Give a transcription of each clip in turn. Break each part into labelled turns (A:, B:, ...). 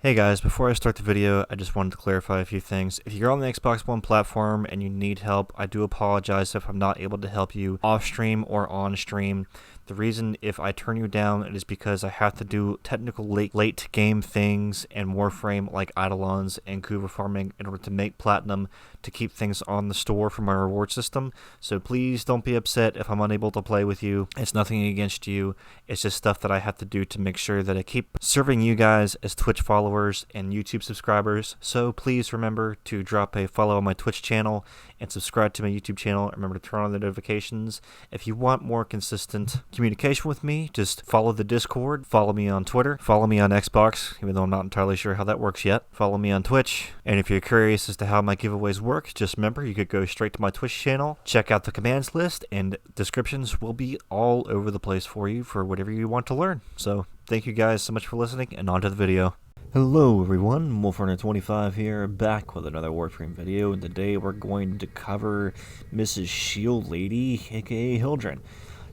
A: Hey guys, before I start the video, I just wanted to clarify a few things. If you're on the Xbox One platform and you need help, I do apologize if I'm not able to help you off stream or on stream. The reason if I turn you down it is because I have to do technical late game things and Warframe like Eidolons and Kuva farming in order to make platinum to keep things on the store for my reward system. So please don't be upset if I'm unable to play with you. It's nothing against you. It's just stuff that I have to do to make sure that I keep serving you guys as Twitch followers and YouTube subscribers. So please remember to drop a follow on my Twitch channel and subscribe to my YouTube channel. Remember to turn on the notifications. If you want more consistent communication with me, just follow the Discord, follow me on Twitter, follow me on Xbox, even though I'm not entirely sure how that works yet. Follow me on Twitch. And if you're curious as to how my giveaways work, just remember you could go straight to my Twitch channel, check out the commands list, and descriptions will be all over the place for you for whatever you want to learn. So thank you guys so much for listening, and on to the video. Hello everyone, Wolf125 here, back with another Warframe video, and today we're going to cover Mrs. Shield Lady, aka Hildryn.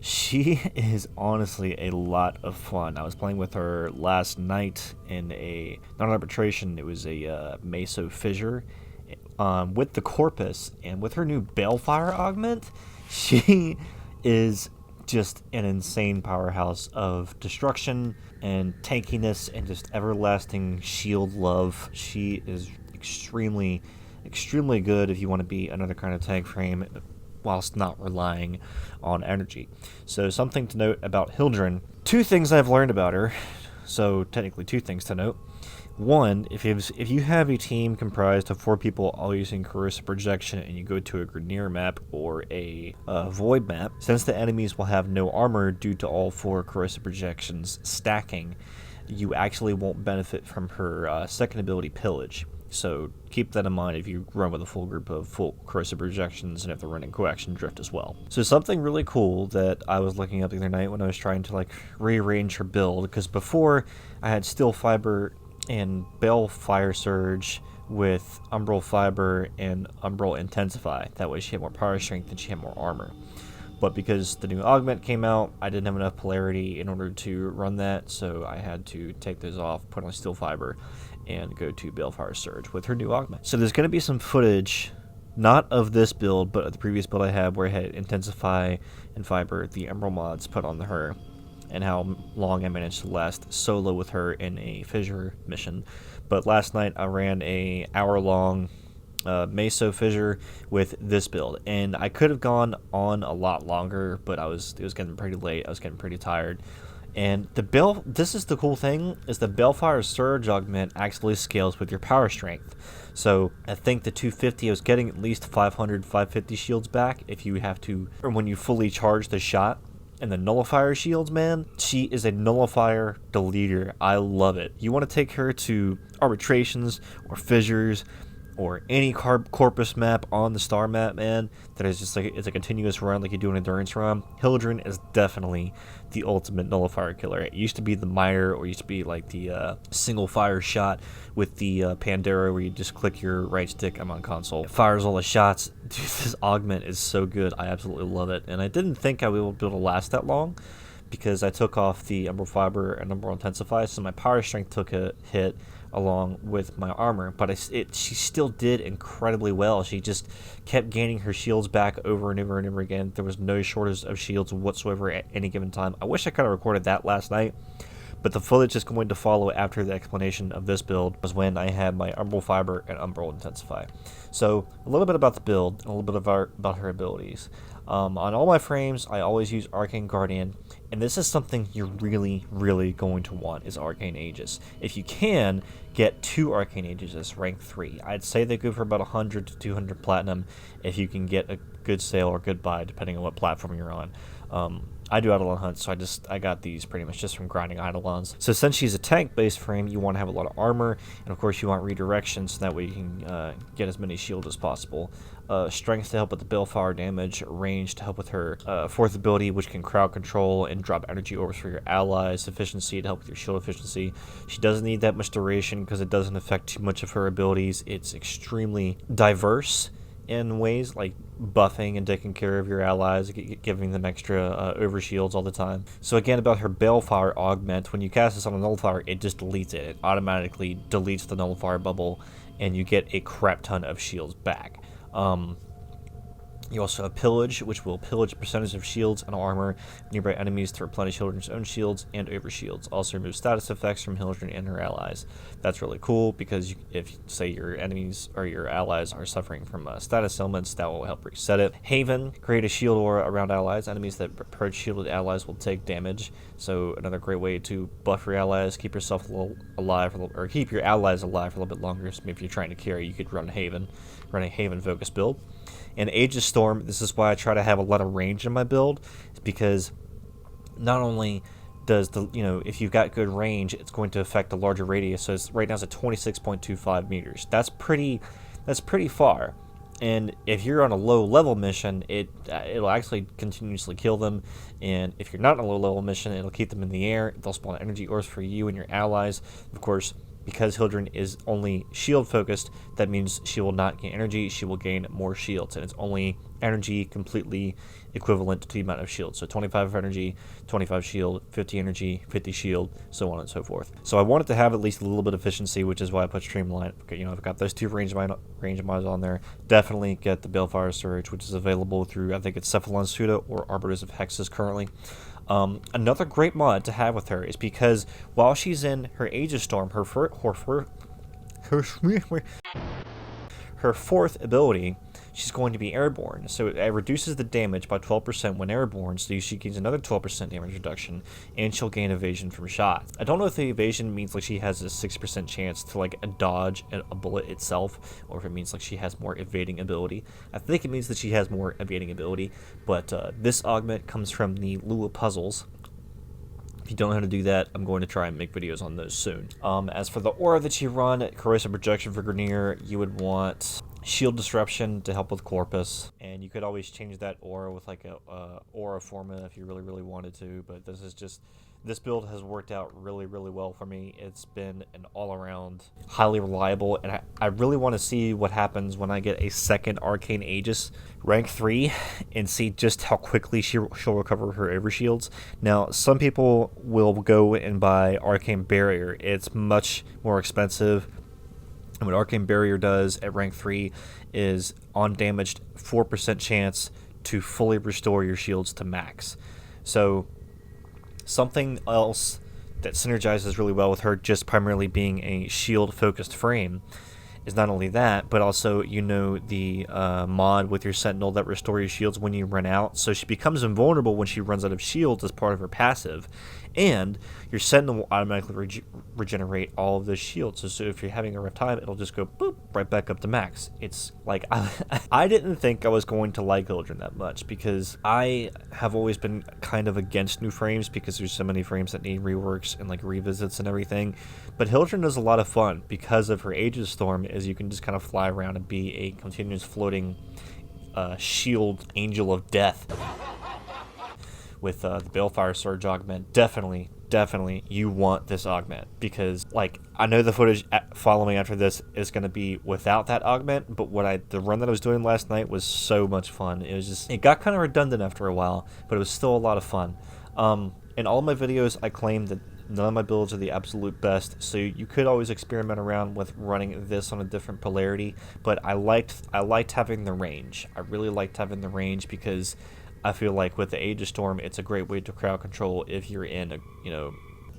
A: She is honestly a lot of fun. I was playing with her last night in a, not an arbitration, it was a Meso Fissure with the Corpus, and with her new Baelfire augment, she is just an insane powerhouse of destruction and tankiness and just everlasting shield love. She is extremely good if you want to be another kind of tank frame whilst not relying on energy. So something to note about Hildryn. Two things I've learned about her. So technically two things to note. One, if you have a team comprised of 4 people all using Corrosive Projection and you go to a Grenier map or a Void map, since the enemies will have no armor due to all 4 Corrosive Projections stacking, you actually won't benefit from her second ability, Pillage. So keep that in mind if you run with a full group of full Corrosive Projections and if they're running Coaction Drift as well. So something really cool that I was looking up the other night when I was trying to rearrange her build, because before I had Steel Fiber and Baelfire Surge with Umbral Fiber and Umbral Intensify. That way she had more power strength and she had more armor. But because the new augment came out, I didn't have enough polarity in order to run that, so I had to take those off, put on Steel Fiber, and go to Baelfire Surge with her new augment. So there's going to be some footage, not of this build, but of the previous build I had where I had Intensify and Fiber, the Emerald mods, put on her, and how long I managed to last solo with her in a Fissure mission. But last night I ran a hour-long Meso Fissure with this build, and I could have gone on a lot longer, but it was getting pretty late. I was getting pretty tired. And this is the cool thing, is the Baelfire Surge augment actually scales with your power strength. So I think the 250, I was getting at least 500, 550 shields back if you have to, or when you fully charge the shot. And the nullifier shields, man, she is a nullifier deleter. I love it. You want to take her to arbitrations or fissures or any corpus map on the star map, man, that is just it's a continuous run like you do an endurance run. Hildryn is definitely the ultimate nullifier killer. It used to be the mire, or used to be like the single fire shot with the Pandera, where you just click your right stick. I'm on console. It fires all the shots. Dude, this augment is so good. I absolutely love it. And I didn't think I would be able to last that long, because I took off the Umbral Fiber and Umbral Intensify, so my power strength took a hit along with my armor, but she still did incredibly well. She just kept gaining her shields back over and over and over again. There was no shortage of shields whatsoever at any given time. I wish I could have recorded that last night, but the footage is going to follow after the explanation of this build was when I had my Umbral Fiber and Umbral Intensify. So a little bit about the build, and a little bit about her abilities. On all my frames, I always use Arcane Guardian, and this is something you're really going to want, is Arcane Aegis. If you can, get 2 Arcane Aegis, rank 3. I'd say they go for about 100 to 200 platinum if you can get a good sale or good buy, depending on what platform you're on. I do Eidolon hunts, so I got these pretty much just from grinding Eidolons. So since she's a tank-based frame, you want to have a lot of armor, and of course you want redirection, so that way you can get as many shields as possible. Strength to help with the Baelfire damage, range to help with her 4th ability, which can crowd control and drop energy orbs for your allies, efficiency to help with your shield efficiency. She doesn't need that much duration because it doesn't affect too much of her abilities. It's extremely diverse in ways like buffing and taking care of your allies, giving them extra overshields all the time. So again, about her Baelfire augment, when you cast this on a nullifier, it just deletes it. It automatically deletes the nullifier bubble, and you get a crap ton of shields back. You also have Pillage, which will pillage a percentage of shields and armor nearby enemies to replenish Hildryn's own shields and overshields. Also removes status effects from Hildryn and her allies. That's really cool because if, say, your enemies or your allies are suffering from status ailments, that will help reset it. Haven, create a shield aura around allies. Enemies that purge shielded allies will take damage. So another great way to buff your allies, keep yourself alive, or keep your allies alive for a little bit longer. So if you're trying to carry, you could run a Haven focus build. And Aegis Storm, this is why I try to have a lot of range in my build, because not only does if you've got good range, it's going to affect a larger radius. So right now it's at 26.25 meters. That's pretty far. And if you're on a low level mission, it'll actually continuously kill them. And if you're not on a low level mission, it'll keep them in the air. They'll spawn energy ores for you and your allies. Of course, because Hildryn is only shield focused, that means she will not gain energy, she will gain more shields, and it's only energy completely equivalent to the amount of shield. So 25 energy, 25 shield, 50 energy, 50 shield, so on and so forth. So I wanted to have at least a little bit of efficiency, which is why I put Streamline. Okay, I've got those two range mods on there. Definitely get the Baelfire Surge, which is available through, I think it's Cephalon Suda or Arbiters of Hexes currently. Another great mod to have with her is because while she's in her Aegis Storm, her fourth ability, she's going to be airborne. So it reduces the damage by 12% when airborne, so she gains another 12% damage reduction, and she'll gain evasion from shots. I don't know if the evasion means like she has a 6% chance to like dodge a bullet itself, or if it means like she has more evading ability. I think it means that she has more evading ability, but this augment comes from the Lua puzzles. If you don't know how to do that, I'm going to try and make videos on those soon. As for the aura that you run, Corrosive Projection for Grenier, you would want Shield Disruption to help with Corpus, and you could always change that aura with like a aura forma if you really wanted to, but this build has worked out really well for me. It's been an all-around highly reliable, and I really want to see what happens when I get a second Arcane Aegis rank 3 and see just how quickly she'll recover her overshields. Now, some people will go and buy Arcane Barrier. It's much more expensive. And what Arcane Barrier does at rank 3 is on damaged 4% chance to fully restore your shields to max. So something else that synergizes really well with her just primarily being a shield focused frame is not only that, but also the mod with your Sentinel that restore your shields when you run out. So she becomes invulnerable when she runs out of shields as part of her passive. And your Sentinel will automatically regenerate all of those shields. So if you're having a rough time, it'll just go boop right back up to max. It's like I didn't think I was going to like Hildryn that much, because I have always been kind of against new frames because there's so many frames that need reworks and like revisits and everything. But Hildryn is a lot of fun because of her Aegis Storm, is you can just kind of fly around and be a continuous floating shield angel of death. With the Baelfire Surge augment, definitely you want this augment, because like I know the footage following after this is going to be without that augment, but the run that I was doing last night was so much fun. It got kind of redundant after a while, but it was still a lot of fun. In all of my videos, I claim that none of my builds are the absolute best, so you could always experiment around with running this on a different polarity, but I liked having the range. I really liked having the range because I feel like with the Aegis Storm, it's a great way to crowd control if you're in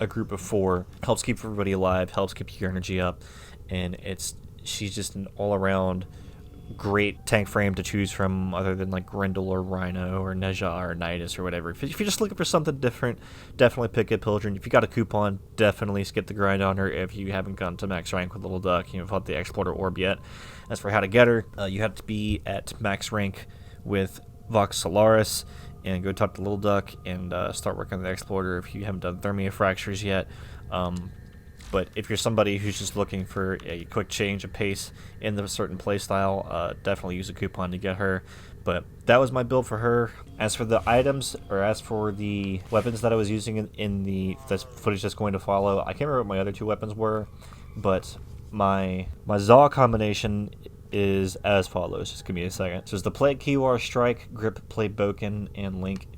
A: a group of 4. Helps keep everybody alive, helps keep your energy up, and she's just an all-around great tank frame to choose from, other than like Grendel or Rhino or Neja or Nidus or whatever. If you're just looking for something different, definitely pick up Hildryn. If you got a coupon, definitely skip the grind on her if you haven't gotten to max rank with Little Duck, without the Explorer Orb yet. As for how to get her, you have to be at max rank with Vox Solaris and go talk to Little Duck and start working on the Explorer if you haven't done Thermia Fractures yet. But if you're somebody who's just looking for a quick change of pace in the certain playstyle, definitely use a coupon to get her. But that was my build for her. As for the items, or as for the weapons that I was using in the footage that's going to follow, I can't remember what my other 2 weapons were, but my Zaw combination is as follows. Just give me a second. So it's the Plague Kiwar Strike, Grip Play Boken, and Link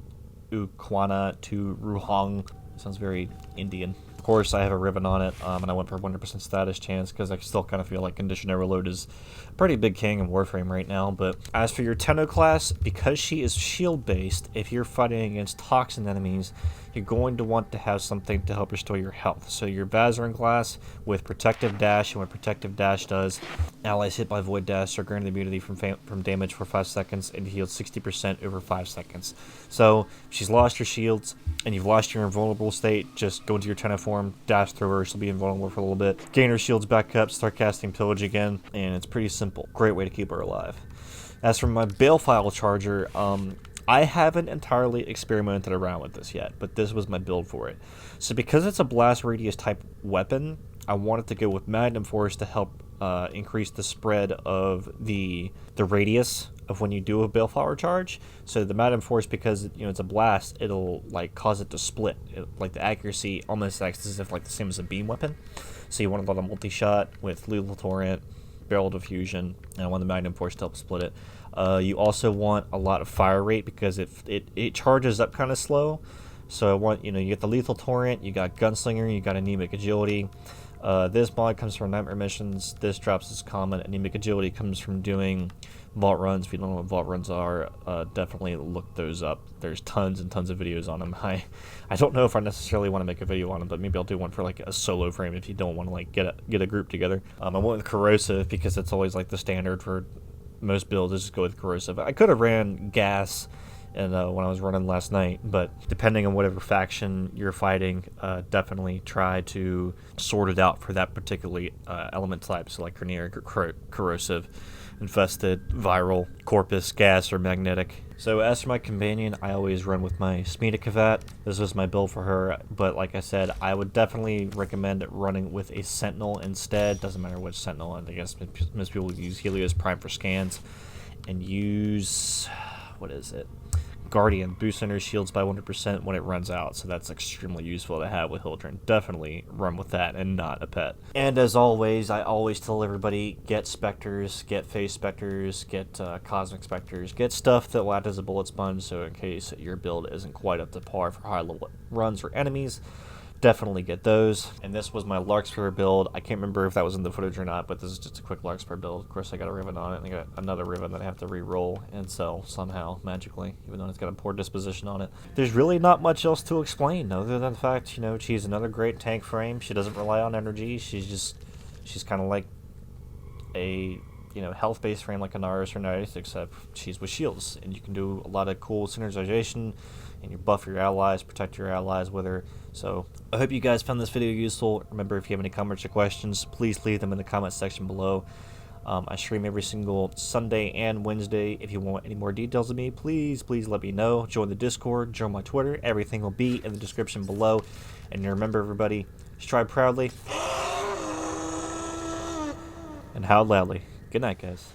A: Ukwana to Ruhong. Sounds very Indian. Of course, I have a ribbon on it, and I went for 100% status chance because I still kind of feel like Condition Overload is a pretty big king in Warframe right now. But as for your Tenno class, because she is shield-based, if you're fighting against toxin enemies, you're going to want to have something to help restore your health. So your Vazarin class with Protective Dash, and what Protective Dash does, allies hit by Void Dash are granted immunity from damage for 5 seconds and healed 60% over 5 seconds. So if she's lost your shields and you've lost your invulnerable state, just go into your Tenno form, dash through her, she'll be invulnerable for a little bit. Gain her shields back up, start casting Pillage again, and it's pretty simple. Great way to keep her alive. As for my Baelfire Charger, I haven't entirely experimented around with this yet, but this was my build for it. So because it's a blast radius type weapon, I wanted to go with Magnum Force to help increase the spread of the radius of when you do a Baelfire charge. So the Magnum Force, because it's a blast, it'll like cause it to split. Like the accuracy almost acts as if like the same as a beam weapon. So you want a lot of multi-shot with Lethal Torrent, Barrel Diffusion, and I want the Magnum Force to help split it. You also want a lot of fire rate because it charges up kind of slow. So I want, you get the Lethal Torrent, you got Gunslinger, you got Anemic Agility. This mod comes from Nightmare Missions. This drops as common. Anemic Agility comes from doing vault runs. If you don't know what vault runs are, definitely look those up. There's tons and tons of videos on them. I don't know if I necessarily want to make a video on them, but maybe I'll do one for like a solo frame if you don't want to like get a group together. I went with Corrosive because it's always like the standard for most builds is just go with Corrosive. I could have ran Gas and when I was running last night, but depending on whatever faction you're fighting, definitely try to sort it out for that particular element type. So like Corneria, Corrosive, Infested, Viral, Corpus, Gas, or Magnetic. So as for my companion, I always run with my Smedekavat. This was my build for her, but like I said, I would definitely recommend running with a Sentinel instead. Doesn't matter which Sentinel. I guess most people use Helios Prime for scans, and use, what is it? Guardian, boosts her shields by 100% when it runs out, so that's extremely useful to have with Hildryn. Definitely run with that and not a pet. And as always, I always tell everybody, get Spectres, get Phase Spectres, get Cosmic Spectres, get stuff that will act as a bullet sponge, so in case your build isn't quite up to par for high level runs or enemies, definitely get those. And this was my Larkspur build. I can't remember if that was in the footage or not, but this is just a quick Larkspur build. Of course, I got a ribbon on it, and I got another ribbon that I have to re-roll and sell somehow, magically, even though it's got a poor disposition on it. There's really not much else to explain, other than the fact, she's another great tank frame. She doesn't rely on energy. She's kind of like a health-based frame like a Naris or Nidus, except she's with shields, and you can do a lot of cool synergization, and you buff your allies, protect your allies with her. So I hope you guys found this video useful. Remember, if you have any comments or questions, please leave them in the comment section below. I stream every single Sunday and Wednesday. If you want any more details of me, please let me know. Join the Discord, join my Twitter. Everything will be in the description below. And remember, everybody, strive proudly and howl loudly. Good night, guys.